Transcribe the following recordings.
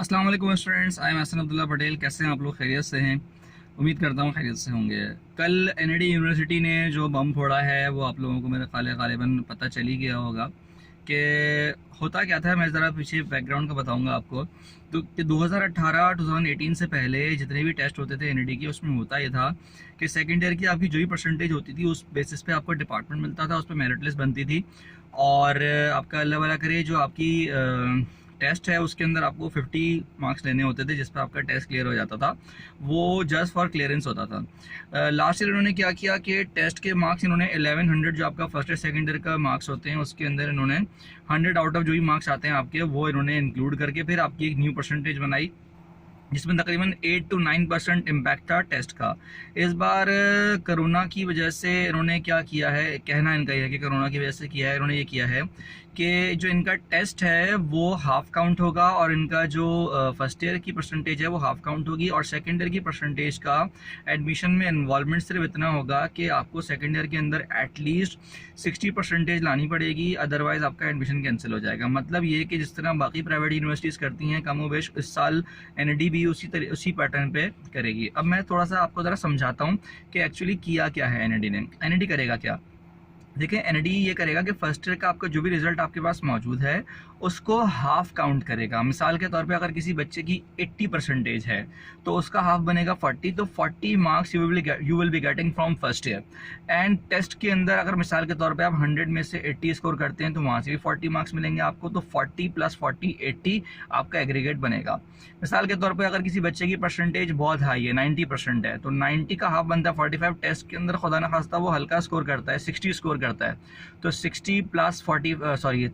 अस्सलाम वालेकुम students, I am Hasan Abdullah Patel. कैसे हैं आप लोग? खैरियत से हैं? उम्मीद करता हूँ खैरियत से होंगे। कल एनईडी यूनिवर्सिटी ने जो बम फोड़ा है वो आप लोगों को मेरे ख्याल ग़ालिबन पता चल ही गया होगा कि होता क्या था। मैं ज़रा पीछे बैकग्राउंड का बताऊंगा आपको। तो कि 2018 से पहले जितने भी टेस्ट होते थे एनईडी के, उसमें होता ये था कि सेकेंड ईयर की आपकी जो भी परसेंटेज होती थी उस बेसिस पे आपको डिपार्टमेंट मिलता था, उस पर मेरिट लिस्ट बनती थी। और आपका अल्लाह वाला करे जो आपकी टेस्ट है उसके अंदर आपको 50 मार्क्स लेने होते थे, जिस पर आपका टेस्ट क्लियर हो जाता था। वो जस्ट फॉर क्लियरेंस होता था। लास्ट ईयर इन्होंने क्या किया कि टेस्ट के मार्क्स इन्होंने 1100 जो आपका फर्स्ट ईयर सेकेंड ईयर का मार्क्स होते हैं उसके अंदर इन्होंने 100 आउट ऑफ जो भी मार्क्स आते हैं आपके वो इन्होंने इंक्लूड करके फिर आपकी एक न्यू परसेंटेज बनाई, जिसमें तकरीबन 8 to 9% इम्पैक्ट था टेस्ट का। इस बार कोरोना की वजह से इन्होंने क्या किया है, कहना इनका यह है कि कोरोना की वजह से किया है, इन्होंने ये किया है कि जो इनका टेस्ट है वो हाफ काउंट होगा और इनका जो फर्स्ट ईयर की परसेंटेज है वो हाफ काउंट होगी, और सेकेंड ईयर की परसेंटेज का एडमिशन में इन्वॉल्वमेंट सिर्फ इतना होगा कि आपको सेकेंड ईयर के अंदर एटलीस्ट 60% लानी पड़ेगी, अदरवाइज आपका एडमिशन कैंसिल हो जाएगा। मतलब ये कि जिस तरह बाकी प्राइवेट यूनिवर्सिटीज़ करती हैं कम बेश, इस साल एनईडी भी उसी पैटर्न पे करेगी। अब मैं थोड़ा सा आपको ज़रा समझाता हूँ कि एक्चुअली किया क्या है एनईडी ने। एनईडी करेगा क्या? देखिए, एनईडी ये करेगा कि फर्स्ट ईयर का आपका जो भी रिजल्ट आपके पास मौजूद है उसको हाफ काउंट करेगा। मिसाल के तौर पे अगर किसी बच्चे की 80% है तो उसका हाफ बनेगा 40, तो 40 marks you will be getting from first year. And test के अंदर अगर मिसाल के तौर पे आप 100 में से 80 स्कोर करते हैं तो वहाँ से भी 40 मार्क्स मिलेंगे आपको, तो 40 + 40 80 आपका एग्रीगेट बनेगा। मिसाल के तौर पर अगर किसी बच्चे की परसेंटेज बहुत हाई है, 90% है, तो 90 का हाफ बनता है 45। टेस्ट के अंदर खुदा ना खास्ता वो हल्का स्कोर करता है, 60 स्कोर करता है, तो 60 + 40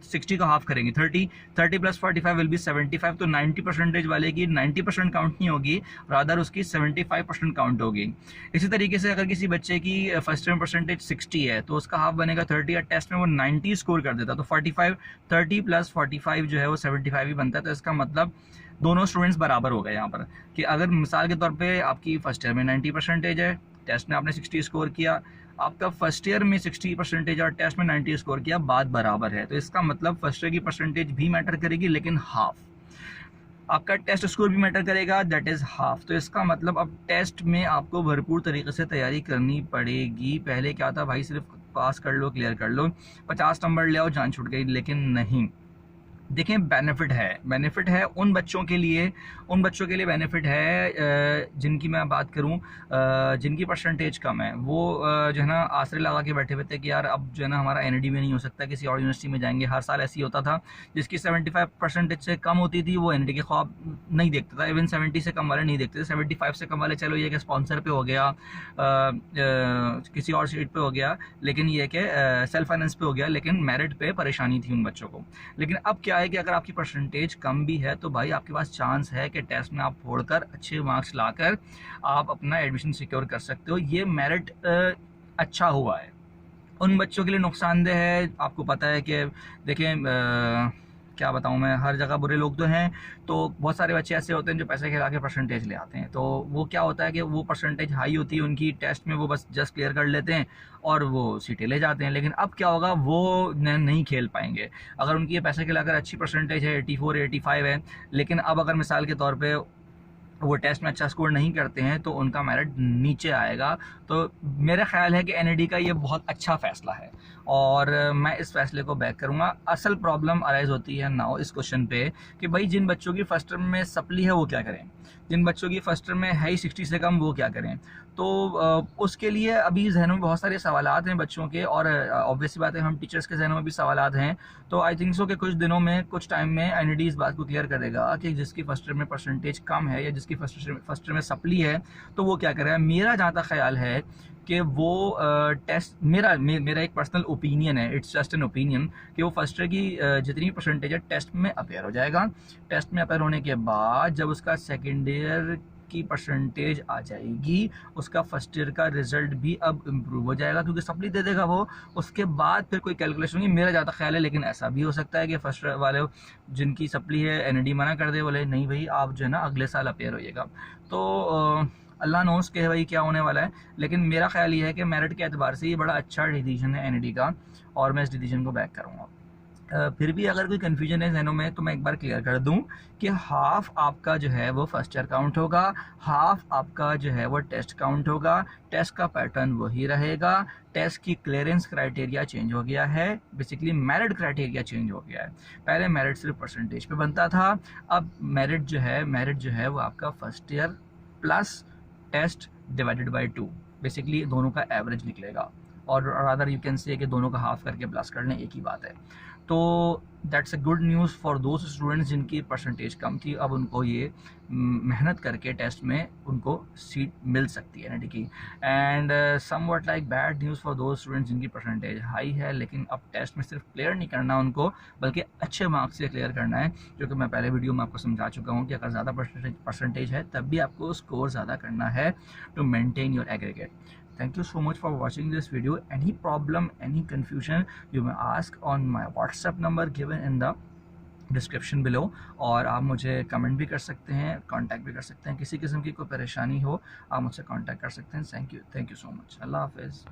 60 का हाफ करेंगे 30 + 45 विल बी 75। तो 90% वाले की 90% काउंट नहीं होगी, रादर उसकी 75% काउंट होगी। इसी तरीके से अगर किसी बच्चे की फर्स्ट ईयर परसेंटेज 60 है तो उसका हाफ बनेगा 30, या टेस्ट में वो 90 स्कोर कर देता तो 45 30 + 45 जो है वो 75 ही बनता है। तो इसका मतलब दोनों स्टूडेंट्स बराबर हो गए यहाँ पर, कि अगर मिसाल के तौर पे आपकी फर्स्ट ईयर में 90% है, टेस्ट में आपने 60 स्कोर किया, आपका फर्स्ट ईयर में 60% और टेस्ट में 90 स्कोर किया, बात बराबर है। तो इसका मतलब फर्स्ट ईयर की परसेंटेज भी मैटर करेगी लेकिन हाफ, आपका टेस्ट स्कोर भी मैटर करेगा, दैट इज़ हाफ। तो इसका मतलब अब टेस्ट में आपको भरपूर तरीके से तैयारी करनी पड़ेगी। पहले क्या था भाई, सिर्फ पास कर लो, क्लियर कर लो, 50 नंबर ले आओ, जान छूट गई। लेकिन नहीं, देखें, बेनिफिट है उन बच्चों के लिए बेनिफिट है जिनकी मैं बात करूं, जिनकी परसेंटेज कम है। वो जो है ना आसरे लगा के बैठे हुए थे कि यार अब जो है ना हमारा एनईडी में नहीं हो सकता, किसी और यूनिवर्सिटी में जाएंगे। हर साल ऐसी होता था, जिसकी 75% से कम होती थी वो एनईडी के ख्वाब नहीं देखता था। इवन 70 से कम वाले नहीं देखते थे, 75 से कम वाले चलो ये कि स्पॉन्सर पे हो गया, किसी और सीट पे हो गया, लेकिन ये कि सेल्फ फाइनेंस पे हो गया, लेकिन मेरिट पे परेशानी थी उन बच्चों को। लेकिन अब क्या है कि अगर आपकी परसेंटेज कम भी है तो भाई आपके पास चांस है कि टेस्ट में आप फोड़कर अच्छे मार्क्स लाकर आप अपना एडमिशन सिक्योर कर सकते हो। ये मेरिट अच्छा हुआ है। उन बच्चों के लिए नुकसानदेह है, आपको पता है कि देखें, क्या बताऊं मैं, हर जगह बुरे लोग तो हैं। तो बहुत सारे बच्चे ऐसे होते हैं जो पैसे खिला के परसेंटेज ले आते हैं, तो वो क्या होता है कि वो परसेंटेज हाई होती है उनकी, टेस्ट में वो बस जस्ट क्लियर कर लेते हैं और वो सीटें ले जाते हैं। लेकिन अब क्या होगा, वो नहीं खेल पाएंगे। अगर उनकी ये पैसे खिलाकर अच्छी परसेंटेज है, 84 85 है, लेकिन अब अगर मिसाल के तौर पर वो टेस्ट में अच्छा स्कोर नहीं करते हैं तो उनका मेरिट नीचे आएगा। तो मेरा ख्याल है कि एनईडी का ये बहुत अच्छा फैसला है और मैं इस फैसले को बैक करूंगा। असल प्रॉब्लम अराइज होती है नाउ इस क्वेश्चन पे कि भाई जिन बच्चों की फर्स्ट टर्म में सप्ली है वो क्या करें, जिन बच्चों की फर्स्ट टर्म में है ही 60 से कम वो क्या करें। तो उसके लिए अभी जहनों में बहुत सारे सवालात हैं बच्चों के, और ऑब्वियसली बात है हम टीचर्स के जहनों में भी सवालात हैं। तो आई थिंक सो कि कुछ दिनों में, कुछ टाइम में एनईडी इस बात को क्लियर करेगा कि जिसकी फर्स्ट टर्म में परसेंटेज कम है या जिसकी फर्स्ट टर्म में सप्ली है तो वो क्या करेगा। मेरा जहाँ तक ख्याल है कि वो टेस्ट, मेरा एक पर्सनल ओपिनियन है, इट्स जस्ट एन ओपिनियन, कि वो फर्स्ट ईयर की जितनी परसेंटेज है टेस्ट में अपेयर हो जाएगा। टेस्ट में अपेयर होने के बाद जब उसका सेकेंड ईयर की परसेंटेज आ जाएगी, उसका फर्स्ट ईयर का रिजल्ट भी अब इम्प्रूव हो जाएगा क्योंकि सप्ली दे देगा वो। उसके बाद फिर कोई कैलकुलेशन होगी, मेरा ज़्यादा ख्याल है। लेकिन ऐसा भी हो सकता है कि फर्स्ट वाले जिनकी सप्ली है एनईडी मना कर दे, बोले नहीं भाई आप जो है ना अगले साल अपेयर होइएगा। तो अल्लाह नोस के भाई क्या होने वाला है। लेकिन मेरा ख्याल ये है कि मेरिट के एतबार से ये बड़ा अच्छा डिसीजन है एनईडी का, और मैं इस डिसीजन को बैक करूँगा। फिर भी अगर कोई कन्फ्यूजन है जहनों में तो मैं एक बार क्लियर कर दूं कि हाफ आपका जो है वो फर्स्ट ईयर काउंट होगा, हाफ आपका जो है वो टेस्ट काउंट होगा। टेस्ट का पैटर्न वही रहेगा, टेस्ट की क्लियरेंस क्राइटेरिया चेंज हो गया है, बेसिकली मेरिट क्राइटेरिया चेंज हो गया है। पहले मेरिट सिर्फ परसेंटेज पे बनता था, अब मेरिट जो है वो आपका first year plus test divided by 2, basically दोनों का एवरेज निकलेगा, और अदर यू कैन से कि दोनों का हाफ करके प्लस कर लें, एक ही बात है। तो that's a good news for those students जिनकी परसेंटेज कम थी, अब उनको ये मेहनत करके टेस्ट में उनको सीट मिल सकती है एनईटी की। And somewhat like bad news for those students जिनकी परसेंटेज हाई है, लेकिन अब टेस्ट में सिर्फ क्लियर नहीं करना उनको, बल्कि अच्छे मार्क्स से क्लियर करना है, जो कि मैं पहले वीडियो में आपको समझा चुका हूँ कि अगर ज़्यादा परसेंटेज है तब भी आपको स्कोर ज़्यादा करना है to maintain your aggregate. Thank you so much for watching this video. Any problem, any confusion, you may ask on my WhatsApp number given in the description below, और आप मुझे कमेंट भी कर सकते हैं, कांटेक्ट भी कर सकते हैं। किसी किस्म की कोई परेशानी हो आप मुझसे कांटेक्ट कर सकते हैं। Thank you so much. अल्लाह हाफिज़।